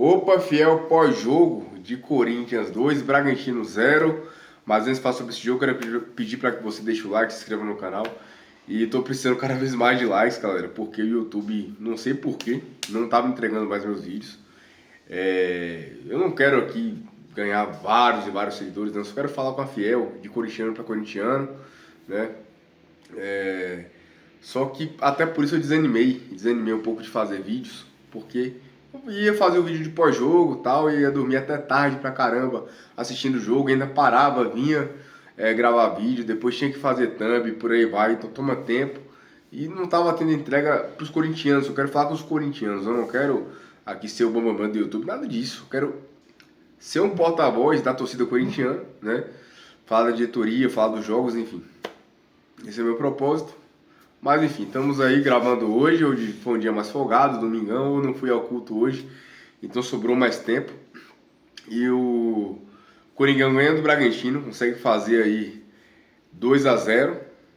Opa, fiel pós-jogo de Corinthians 2, Bragantino 0. Mas antes de falar sobre esse jogo, eu quero pedir para que você deixe o like, se inscreva no canal. E tô precisando cada vez mais de likes, galera, porque o YouTube, não sei porquê, não estava entregando mais meus vídeos. Eu não quero aqui ganhar vários e vários seguidores, não. Só quero falar com a fiel, de corintiano para corintiano, né? Só que até por isso eu desanimei um pouco de fazer vídeos, porque eu ia fazer o vídeo de pós-jogo e tal, e ia dormir até tarde pra caramba assistindo o jogo, ainda parava, vinha gravar vídeo, depois tinha que fazer thumb, por aí vai, então toma tempo. E não tava tendo entrega pros corintianos, eu quero falar com os corintianos, eu não quero aqui ser o bambambam do YouTube, nada disso, eu quero ser um porta-voz da torcida corintiana, né? Falar da diretoria, falar dos jogos, enfim. Esse é o meu propósito. Mas enfim, estamos aí gravando hoje. Hoje foi um dia mais folgado, domingão. Eu não fui ao culto hoje, então sobrou mais tempo. E o Coringão ganha do Bragantino, consegue fazer aí 2-0,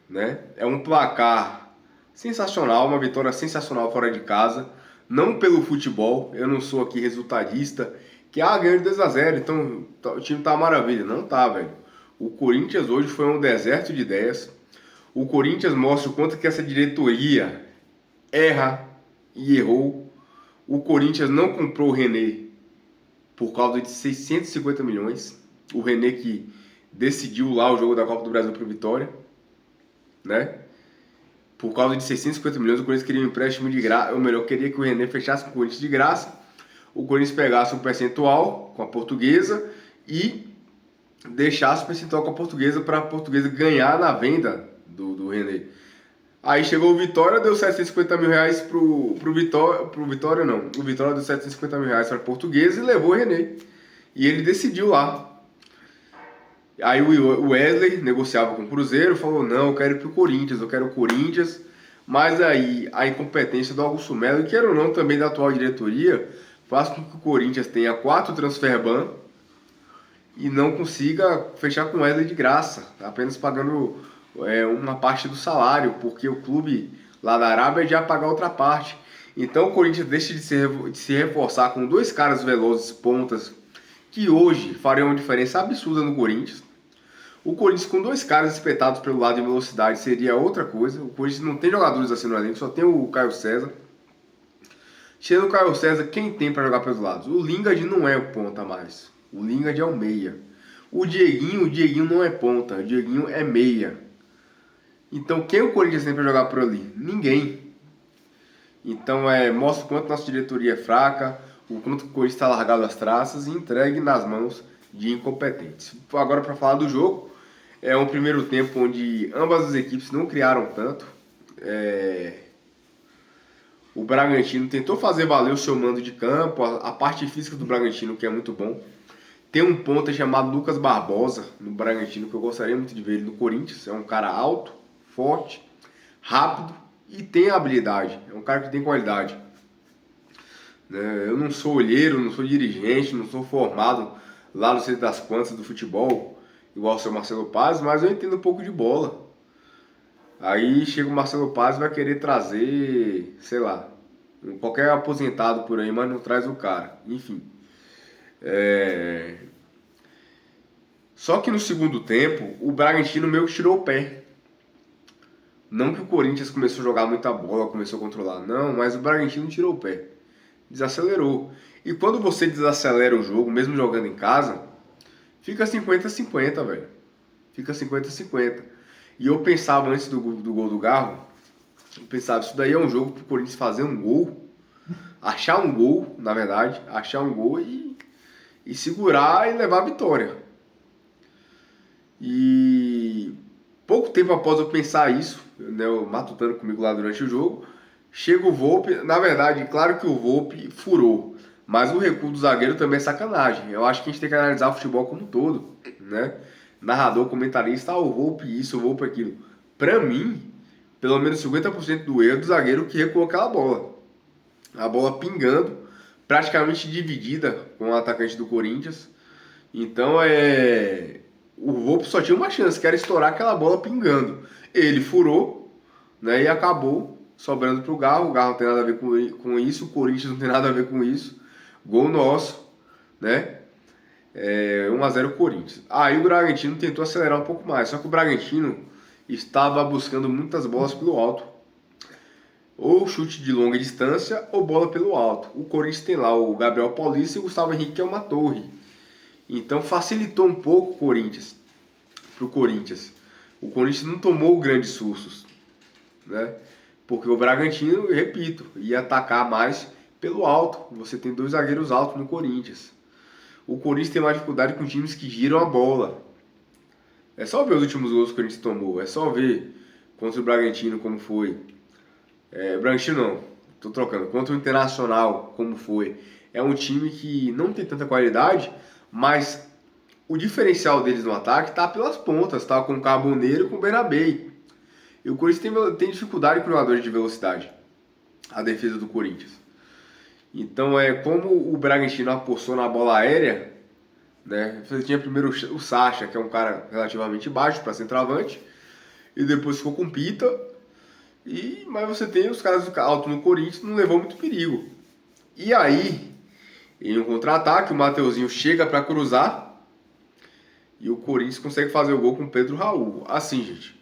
né? É um placar sensacional, uma vitória sensacional fora de casa. Não pelo futebol, eu não sou aqui resultadista, que ganhou de 2-0, então o time tá uma maravilha. Não tá, velho. O Corinthians hoje foi um deserto de ideias. O Corinthians mostra o quanto que essa diretoria erra e errou. O Corinthians não comprou o René por causa de 650 milhões. O René que decidiu lá o jogo da Copa do Brasil para o Vitória, né? Por causa de 650 milhões, o Corinthians queria um empréstimo de graça. Ou melhor, queria que o René fechasse com o Corinthians de graça. O Corinthians pegasse um percentual com a Portuguesa e deixasse o percentual com a Portuguesa para a Portuguesa ganhar na venda do René. Aí chegou o Vitória, deu 750 mil reais pro Vitória não. O Vitória deu 750 mil reais para a Portuguesa e levou o René. E ele decidiu lá. Aí o Wesley negociava com o Cruzeiro, falou, não, eu quero ir pro Corinthians, eu quero o Corinthians. Mas aí a incompetência do Augusto Melo, e queira ou não também da atual diretoria, faz com que o Corinthians tenha 4 transfer ban e não consiga fechar com o Wesley de graça, apenas pagando uma parte do salário, porque o clube lá da Arábia já pagar outra parte. Então o Corinthians deixa de se reforçar com 2 caras velozes, pontas, que hoje fariam uma diferença absurda no Corinthians. O Corinthians com 2 caras espetados pelo lado de velocidade seria outra coisa. O Corinthians não tem jogadores assim no elenco, só tem o Caio César. Tirando o Caio César, quem tem para jogar pelos lados? O Lingard não é o ponta mais. O Lingard é o meia. O Dieguinho não é ponta, o Dieguinho é meia. Então quem o Corinthians tem para jogar por ali? Ninguém. Então mostra o quanto nossa diretoria é fraca, o quanto o Corinthians está largado as traças e entregue nas mãos de incompetentes. Agora para falar do jogo, é um primeiro tempo onde ambas as equipes não criaram tanto. O Bragantino tentou fazer valer o seu mando de campo, a parte física do Bragantino, que é muito bom. Tem um ponta chamado Lucas Barbosa no Bragantino, que eu gostaria muito de ver ele no Corinthians. É um cara alto, forte, rápido e tem habilidade. É um cara que tem qualidade. Eu não sou olheiro, não sou dirigente, não sou formado lá no centro das quantas do futebol, igual o seu Marcelo Paz, mas eu entendo um pouco de bola. Aí chega o Marcelo Paz e vai querer trazer, sei lá, qualquer aposentado por aí, mas não traz o cara. Enfim. Só que no segundo tempo, o Bragantino meio que tirou o pé. Não que o Corinthians começou a jogar muita bola, começou a controlar, não, mas o Bragantino tirou o pé. Desacelerou. E quando você desacelera o jogo, mesmo jogando em casa, fica 50-50, velho. Fica 50-50. E eu pensava antes do gol do Garro, eu pensava, isso daí é um jogo pro Corinthians fazer um gol, achar um gol, na verdade, achar um gol e segurar e levar a vitória. E pouco tempo após eu pensar isso, né, eu matutando comigo lá durante o jogo, chega o Volpi. Na verdade, claro que o Volpi furou, mas o recuo do zagueiro também é sacanagem. Eu acho que a gente tem que analisar o futebol como um todo, né? Narrador, comentarista, o Volpi isso, o Volpi aquilo. Pra mim, pelo menos 50% do erro do zagueiro que recuou aquela bola. A bola pingando, praticamente dividida com o atacante do Corinthians. Então o Volpi só tinha uma chance, que era estourar aquela bola pingando. Ele furou, né, e acabou sobrando pro Garro. O Garro não tem nada a ver com isso, o Corinthians não tem nada a ver com isso. Gol nosso, né? 1-0 Corinthians. Aí o Bragantino tentou acelerar um pouco mais, só que o Bragantino estava buscando muitas bolas pelo alto. Ou chute de longa distância ou bola pelo alto. O Corinthians tem lá o Gabriel Paulista e o Gustavo Henrique, que é uma torre. Então facilitou um pouco o Corinthians. Pro Corinthians. O Corinthians não tomou grandes sustos, né? Porque o Bragantino, eu repito, ia atacar mais pelo alto. Você tem 2 zagueiros altos no Corinthians. O Corinthians tem mais dificuldade com times que giram a bola. É só ver os últimos gols que o Corinthians tomou. É só ver contra o Bragantino como foi. Bragantino não, tô trocando. Contra o Internacional como foi. É um time que não tem tanta qualidade, mas o diferencial deles no ataque tá pelas pontas. Tá com o Carboneiro e com o Bernabei. E o Corinthians tem dificuldade com jogadores de velocidade. A defesa do Corinthians. Então, como o Bragantino apostou na bola aérea, né? Você tinha primeiro o Sacha, que é um cara relativamente baixo para centroavante, e depois ficou com o Pita. Mas você tem os caras altos no Corinthians, não levou muito perigo. E aí, em um contra-ataque, o Mateuzinho chega para cruzar e o Corinthians consegue fazer o gol com o Pedro Raul. Assim, gente,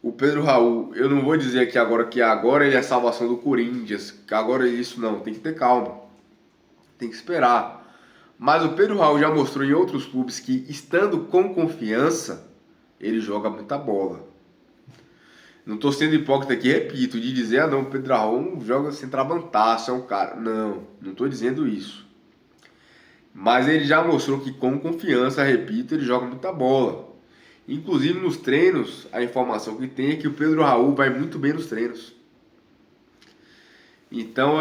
o Pedro Raul, eu não vou dizer aqui agora que agora ele é a salvação do Corinthians, que agora é isso não, tem que ter calma, tem que esperar. Mas o Pedro Raul já mostrou em outros clubes que, estando com confiança, ele joga muita bola. Não estou sendo hipócrita aqui, repito, de dizer, não, o Pedro Raul joga sem trabantaço, é um cara. Não estou dizendo isso. Mas ele já mostrou que com confiança, repito, ele joga muita bola. Inclusive nos treinos, a informação que tem é que o Pedro Raul vai muito bem nos treinos. Então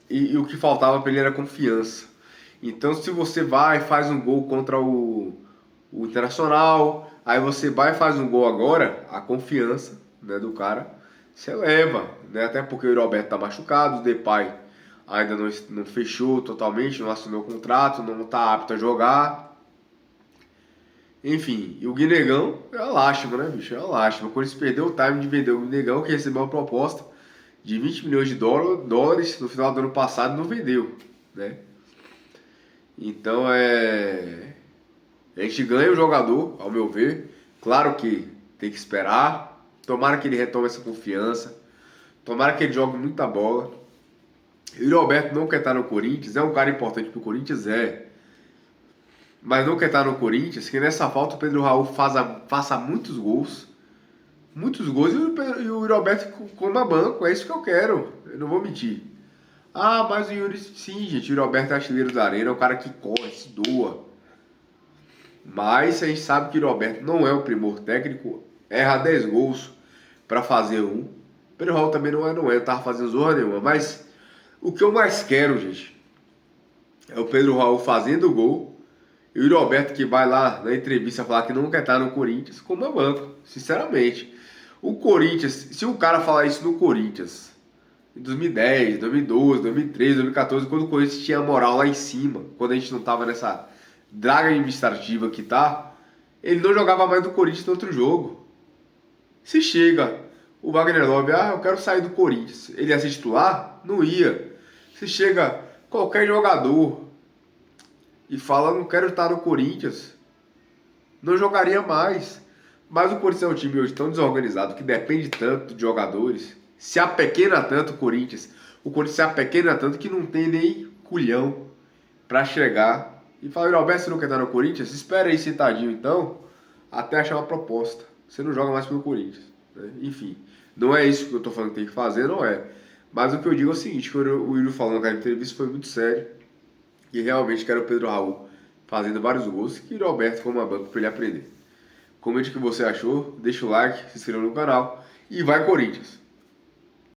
E o que faltava para ele era confiança. Então se você vai e faz um gol contra o Internacional, aí você vai e faz um gol agora, a confiança, né, do cara se eleva, né? Até porque o Roberto tá machucado, o Depay ainda não fechou totalmente, não assinou o contrato, não está apto a jogar. Enfim, e o Guinegão é uma lástima, né, bicho? É uma lástima. Quando eles perdeu o time de vender o Guinegão, que recebeu uma proposta de 20 milhões de dólares no final do ano passado, não vendeu, né? Então a gente ganha o jogador, ao meu ver. Claro que tem que esperar. Tomara que ele retome essa confiança. Tomara que ele jogue muita bola. E o Roberto não quer estar no Corinthians. É um cara importante pro Corinthians, mas não quer estar no Corinthians, que nessa falta o Pedro Raul faça muitos gols. Muitos gols e o Roberto coma banco. É isso que eu quero. Eu não vou mentir. Ah, mas o Yuri, sim, gente. O Roberto é artilheiro da arena. É um cara que corre, se doa. Mas a gente sabe que o Roberto não é o primor técnico. Erra 10 gols para fazer um. O Pedro Raul também não tava fazendo zorra nenhuma. Mas o que eu mais quero, gente, é o Pedro Raul fazendo o gol e o Roberto que vai lá na entrevista falar que não quer estar no Corinthians como banco, sinceramente. O Corinthians, se o cara falar isso no Corinthians em 2010, 2012, 2013, 2014, quando o Corinthians tinha moral lá em cima, quando a gente não tava nessa draga administrativa que tá, ele não jogava mais do Corinthians no outro jogo. Se chega o Wagner Love, eu quero sair do Corinthians, ele ia ser titular? Não ia. Se chega qualquer jogador e fala, não quero estar no Corinthians, não jogaria mais. Mas o Corinthians é um time hoje tão desorganizado que depende tanto de jogadores, se apequena tanto o Corinthians se apequena tanto que não tem nem culhão para chegar e falar, Alberto, você não quer estar no Corinthians? Espera aí sentadinho então, até achar uma proposta. Você não joga mais pelo Corinthians, né? Enfim, não é isso que eu tô falando que tem que fazer, não é. Mas o que eu digo é o seguinte, que o Yuri falou naquela entrevista foi muito sério, e realmente quero o Pedro Raul fazendo vários gols, e o Roberto como uma banca para ele aprender. Comente o que você achou, deixa o like, se inscreva no canal e vai Corinthians!